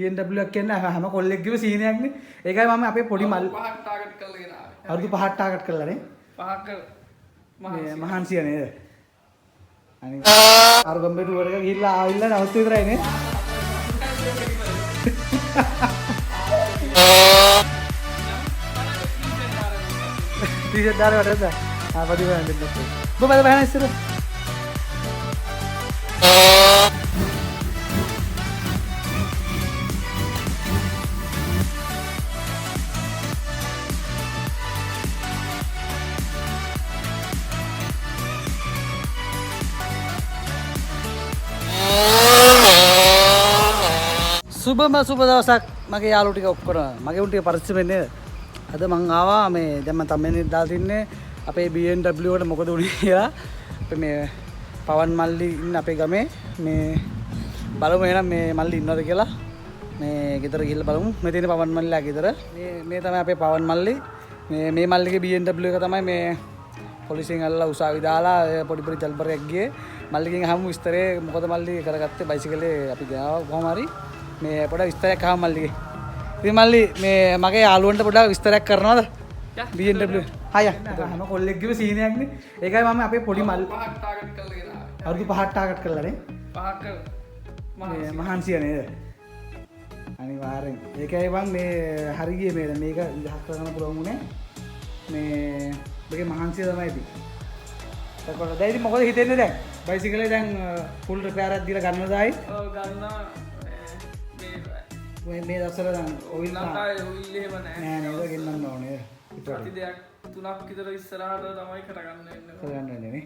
BMW එකක් කියන්නේ හැම කොල්ලෙක්ගේම සීනයක් නේ. ඒකයි මම අපේ පොඩි මල් පහක් ටාගට් කරලා ගෙන ආවේ. අවුරුදු 5ක් ටාගට් කළා නේ. පහක මේ මහන්සිය නේද? අනිත් අරගම්බේ ටුවර් එක ගිහිල්ලා ආවිල්ලා නැවත විතරයි නේ. ටීෂර්ට් දාලා වටද? පඩි වලට දෙන්න. ඔබ බල බහන ඉස්සර. සුබ දවසක් මගේ යාළුවෝ ටික ඔක්කොම මගේ උන් ටික පරිස්සම් වෙන්නේ. අද මං ආවා මේ දැන් මම තමයි දාලා තින්නේ අපේ BMW එකට මොකද උනේ කියලා. අපි මේ පවන් මල්ලි ඉන්න අපේ ගමේ මේ බලමු එහෙනම් මේ මල්ලි ඉන්නවද කියලා. මේ ගෙදර ගිහිල්ලා බලමු. මේ තියෙන පවන් මල්ලිලා ගෙදර. මේ තමයි අපේ පවන් මල්ලි. මේ මල්ලිගේ BMW එක තමයි මේ පොලිසියෙන් අල්ලලා උසාවි දාලා පොඩි ජල්බරයක් ගියේ. මල්ලිගෙන් අහමු විස්තරේ මොකද මල්ලි කරගත්තේ බයිසිකලේ අපි ගාව කොහොම හරි. මේ පොඩ විස්තරයක් අහමු මල්ලිගේ. ඉතින් මල්ලි මේ මගේ යාළුවන්ට පොඩක් විස්තරයක් කරනවද? BMW. හයිය. හැම කොල්ලෙක්ගේම සීනයක් නේ. ඒකයි මම අපේ පොඩි මල් පහක් ටාගට් කරලා ගෙන ආවේ. අවුරුදු 5ක් ටාගට් කළා නේ. පහක මේ මහන්සිය නේද? අනිවාර්යෙන්. ඒකයි මම මේ හරිය මේ මේක විදහාස් කරගන්න පුළුවන් උනේ. මේ මේකේ මහන්සිය තමයි ඉතින්. ඒකවල දැන් ඉතින් මොකද හිතෙන්නේ දැන්? බයිසිකලේ දැන් ෆුල් රිපෙයාර් එකක් දීලා ගන්නවදායි? ඔව් ගන්නවා. මේ දවස්වල දැන් ඔයිල් ලංකාවේ ඔයිල් එහෙම නැහැ. නෑ නේද ගෙන්නන්න ඕනේ. ප්‍රති දෙයක් 3ක් විතර ඉස්සරහට තමයි කරගන්න වෙන්නේ. කරගන්න වෙන්නේ නේ.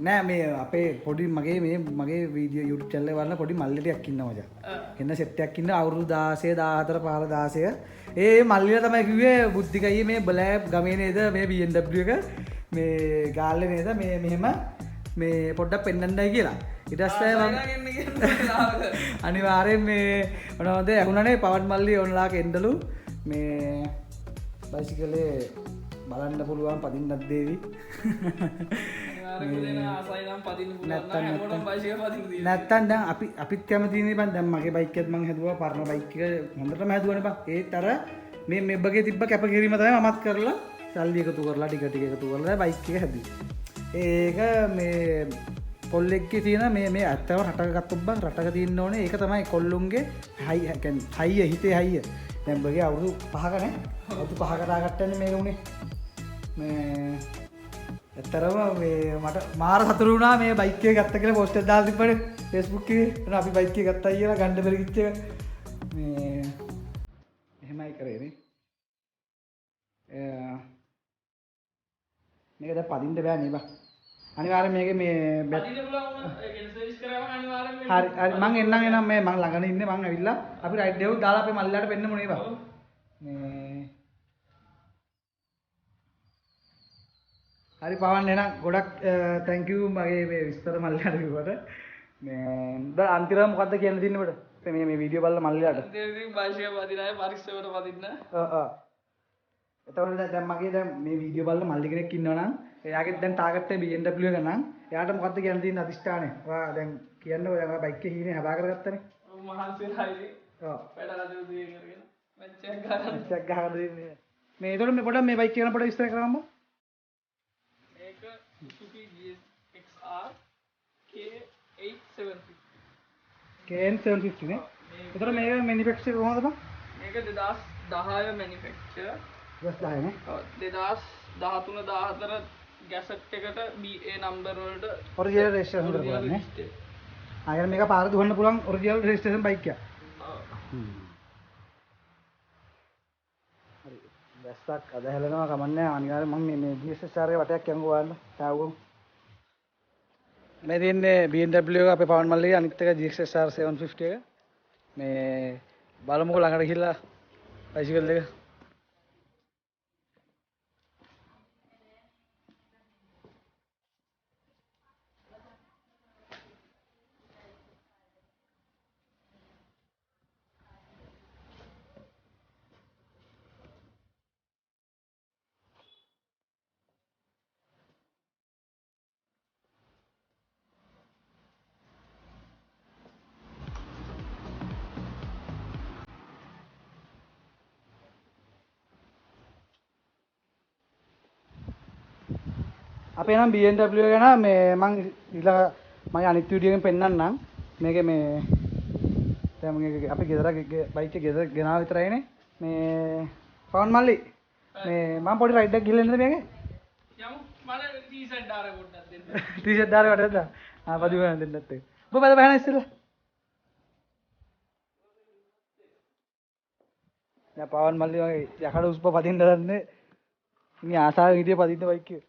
නෑ මේ අපේ පොඩි මගේ වීඩියෝ YouTube channel එක බලන පොඩි මල්ලිටියක් ඉන්නවා මචං. එන්න සෙට් එකක් ඉන්න අවුරුදු 16 14 15 16. ඒ මල්ලිලා තමයි කිව්වේ බුද්ධිකයි මේ බ්ලැක් ගමේ නේද මේ BMW එක මේ ගාල්ලේ නේද මේ මෙහෙම මේ පොඩ්ඩක් පෙන්නන්නයි කියලා. ඊට පස්සේ මම අනිවාර්යෙන් මේ මොනවද ඇහුණනේ පවන් මල්ලි ඔන්ලාක එන්නලු මේ බයිසිකලේ බලන්න පුළුවන් පදින්නත් දේවි. නැත්තම් දැන් අපිත් කැමතිනේ බං දැන් මගේ බයික් එකත් මං හැදුවා පරණ බයික් එක හොඳටම හැදුවානේ බං. ඒත් අර මේ මෙබ්බගේ තිබ්බ කැපකිරීම තමයි මමත් කරලා සල්ලි එකතු කරලා ටික එකතු කරලා බයික් එක හැදුවේ. ඒක මේ කොල්ලෙක්ගේ තියෙන මේ ඇත්තම රටක ගත්තොත් බං රටක තියෙන්න ඕනේ ඒක තමයි කොල්ලුන්ගේ හයිය හිතේ හයිය. දැන් බගේ අවුරුදු 5ක නේ අවුරුදු 5කට ආගත්තන්නේ මේක උනේ. මේ ඇත්තරම මේ මට මාර සතුටු වුණා මේ බයික් එක ගත්ත කියලා පෝස්ට් එකක් දාලා තිබ්බනේ Facebook එකේ. එතන අපි බයික් එක ගත්තා කියලා ගන්න බැරි කිච්ච එක. මේ එහෙමයි කරේ නේ. මේක දැන් පදින්න බෑ නේ බං. අනිවාර්යෙන් මේකේ මේ පදින්න පුළුවන් වුණා ඒ කියන්නේ සර්විස් කරාම අනිවාර්යෙන් හරි මං එන්නම් මේ මං ළඟනේ ඉන්නේ මං ඇවිල්ලා අපි රයිඩ් දෙවුත් දාලා අපේ මල්ලිලාට පෙන්නමු නේ බං. මේ හරි පවන් එනම් ගොඩක් තැන්ක් යූ මගේ මේ විස්තර මල්ලිලාට කිව්වට. මේ දැන් අන්තිමට මොකද්ද කියන්න තියෙන්නේ ඔබට? මේ වීඩියෝ බලලා මල්ලිලාට. අන්තිමට බයිසිකල් පදිනාය පරිස්සමට පදින්න. එතකොට දැන් මගේ දැන් මේ වීඩියෝ බලලා මල්ලි කෙනෙක් ඉන්නවා නම් එයාගෙත් දැන් ටාගට් එක BMW එක නම් එයාට මොකද්ද කියන්න තියෙන අදිෂ්ඨානය? ඔයා දැන් කියන්න ඔය බයික් එකේ හීනේ හදා කරගත්තනේ. ඔව් මහන්සියයි. ඔව්. වැඩ රජු දිය කරගෙන මැච් එකක් ගහන්න දෙන්නේ. මේ එතකොට මේ පොඩක් මේ බයික් එක ගැන පොඩක් විස්තර කරන්න. මේක Suzuki GSX-R K8 750. KN750 නේ. එතකොට මේක මැනුෆැක්චර් කොහොමද බං? මේක 2010 මැනුෆැක්චර්. 2010 නේ. ඔව් 2013 14 ගැසට් එකට BA නම්බර් වලට ඔරිජිනල් රෙජිස්ට්‍රේෂන් කරලා නේ. ආයෙත් මේක පාර දුවන්න පුළුවන් ඔරිජිනල් රෙජිස්ට්‍රේෂන් බයික් එක. ඔව්. හරි. දැස්සක් අද හැලෙනවා කමන්නේ අනිවාර්යෙන් මම මේ GSR එකේ වටයක් යංගු වන්න තාවුගමු. මේ තියෙන්නේ BMW එක අපේ පවන් මල්ලිගේ අනිත් එක GSR 750 එක. මේ බලමුකෝ ළඟට ගිහිල්ලා බයිසිකල් එක. අපේ නම් BMW ගැන මේ මං ඊළඟ මගේ අනිත් වීඩියෝ එකෙන් පෙන්නන්නම්. මේකේ මේ දැන් මගේ අපි ගෙදර බයික් එක ගෙදර ගෙනාව විතරයිනේ. මේ පවන් මල්ලි මේ මම පොඩි රයිඩ් එකක් ගිහලා එන්නද මේකේ? යමු මම ටී-ෂර්ට් දාලා පොඩ්ඩක් දෙන්න. ටී-ෂර්ට් දාලා වටද? පදි වෙන දෙන්නත් එක්ක. ඔබ බද බහන ඉස්සෙල්ලා. දැන් පවන් මල්ලි වගේ යකඩ උස්ප පදින්න දන්නේ. ඉතින් ආසාවෙන් හිටියේ පදින්න බයික් එක.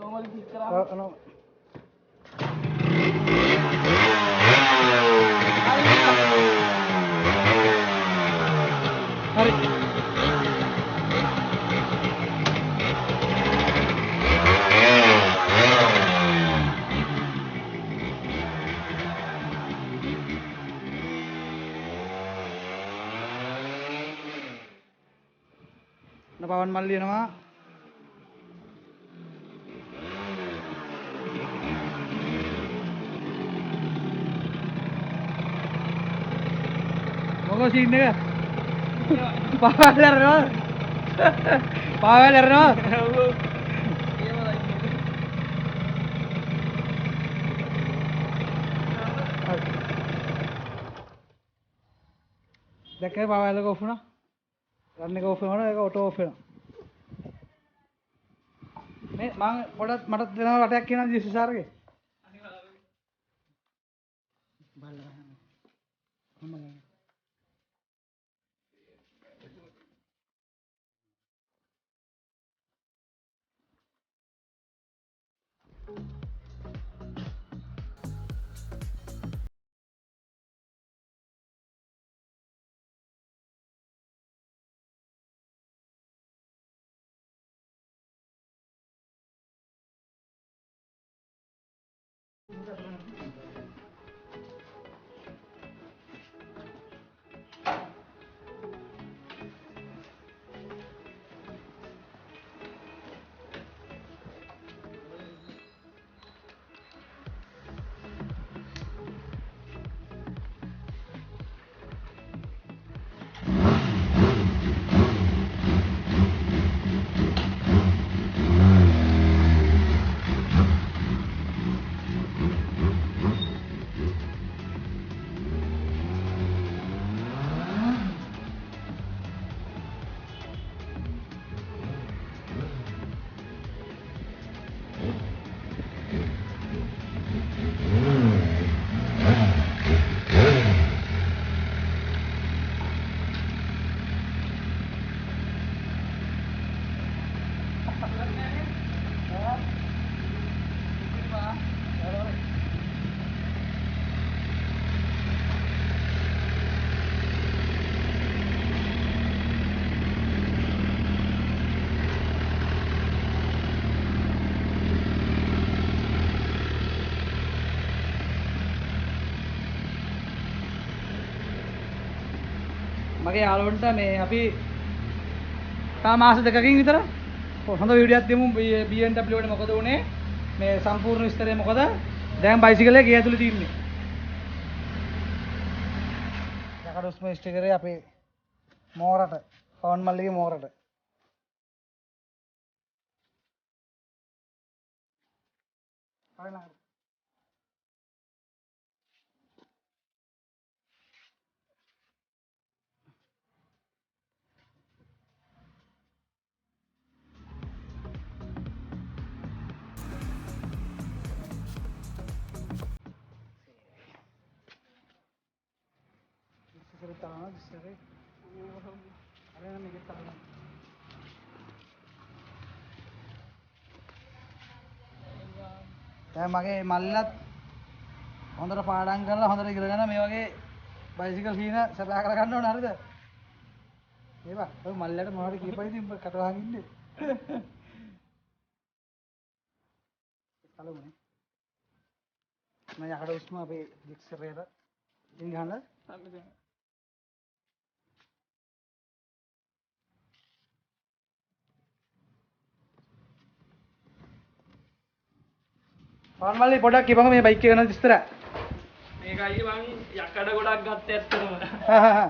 normally click කරා. හරි. පවන් මල්ලි එනවා. මොකෝ සීන් එක? පාවල් යනවා. පාවල් යනවා. දැක්කේ පාවල් එක ඔෆ් වුණා. රන් එක ඔෆ් වෙනවා ඒක ඔටෝ ඔෆ් වෙනවා. මේ මම පොඩක් මට දෙනවා වටයක් කියනවා දිස්සාරගේ. බලන්න. මගේ යාළුවන්ට මේ අපි තා මාස දෙකකින් විතර හොඳ වීඩියෝක් දෙමු BMW එකට මොකද වුනේ මේ සම්පූර්ණ විස්තරය මොකද දැන් බයිසිකලේ ගේ ඇතුලේ තියෙන්නේ යකඩ උස්ම ස්ටිකරේ අපේ මෝරට පවන් මල්ලිගේ මෝරට හරිනම් Cerita disere. Ada yang mikir tahu. දැන් මගේ මල්ලත් හොඳට පාඩම් කරලා හොඳට ඉගෙනගෙන මේ වගේ බයිසිකල් සීන සපයා කර ගන්න ඕන හරිද? ඒවා ඔය මල්ලට මොනවද කියපයිද උඹ කට වහන් ඉන්නේ. කලුනේ. මම යකඩ උස්ම අපේ දික්සරේට ඉන් ගහන්න. පවන් මල්ලි පොඩක් කියපන් මේ බයික් එක ගැන විස්තර. මේකයි මං යකඩ ගොඩක් ගත්තේ ඇත්තටම.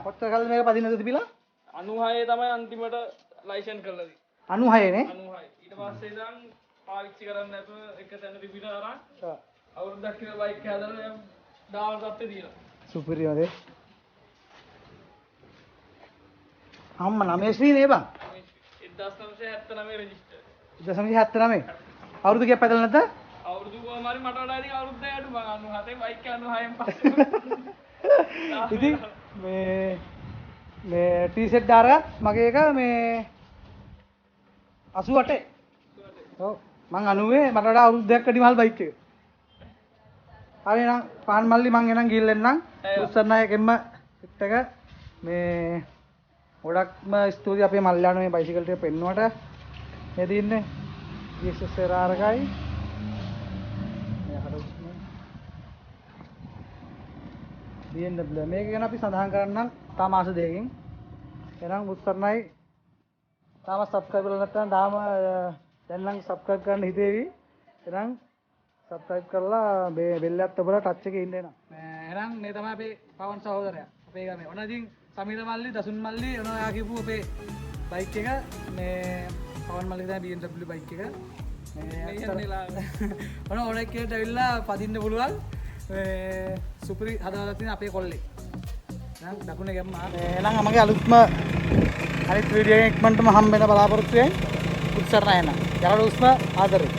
කොච්චර කල්ද මේක පදින්නද තිබිලා? 96 තමයි අන්තිමට ලයිසන් කරලා දී. 96 නේ? 96. ඊට පස්සේ ඉඳන් පාවිච්චි කරන්න නැතුව එක තැන තිබිලා අරන් අවුරුද්දක් කියලා බයික් එක හදලා දැන් දාවල් තත්ත්වේ තියෙනවා. සුපිරියෝනේ. අම්මා 9 ශ්‍රී නේ බං. 1979 රෙජිස්ටර්. 1979. අවුරුදු කීයක් පැදලා නැද්ද? අවුරුදු කොහොමරි මට වඩා ඉතින් අවුරුද්දයි අඩු මං 97 බයික් 96න් පස්සේ. ඉතින් මේ ටී-සෙට් දාරගත් මගේ එක මේ 88. ඔව් මං 90 මට වඩා අවුරුද්දක් වැඩි මහල් බයික් එක. හරි එහෙනම් පාන් මල්ලි මං එනම් ගිහින් එන්නම්. උස්සන්නයෙක්ෙන්ම පිට එක මේ ගොඩක්ම ස්තුතියි අපේ මල්ලාන මේ බයිසිකල් ටික පෙන්නුවට. මේ දින්නේ GSS රාරකයි. BMW මේක ගැන අපි සඳහන් කරන්නම් තා මාස දෙකකින්. එහෙනම් උත්තරණයි තාම සබ්ස්ක්‍රයිබ් කරලා නැත්නම් තාම දැන් නම් සබ්ස්ක්‍රයිබ් කරන්න හිතේවි. එහෙනම් සබ්ස්ක්‍රයිබ් කරලා මේ බෙල් එකත් ඔබලා ටච් එකේ ඉන්න එනවා. එහෙනම් මේ තමයි අපේ පවන් සහෝදරයා. අපේ ගමේ. ඔන්න ඉතින් සමීර මල්ලි, දසුන් මල්ලි ඔන්න ඔයා කියපු අපේ බයික් එක මේ පවන් මල්ලි තමයි BMW බයික් එක. ඔන්න ඔන එකට ඇවිල්ලා පදින්න පුළුවන්. සුපිරි හදාලා තියෙන අපේ කොල්ලෙක්. දැන් දකුණේ ගැම්ම එහෙනම් මගේ අලුත්ම අනිත් වීඩියෝ එකක් ඉක්මනටම හම්බ වෙන බලාපොරොත්තු වෙයි. උත්සරණ එන. යකඩ උස්ම ආදරේ.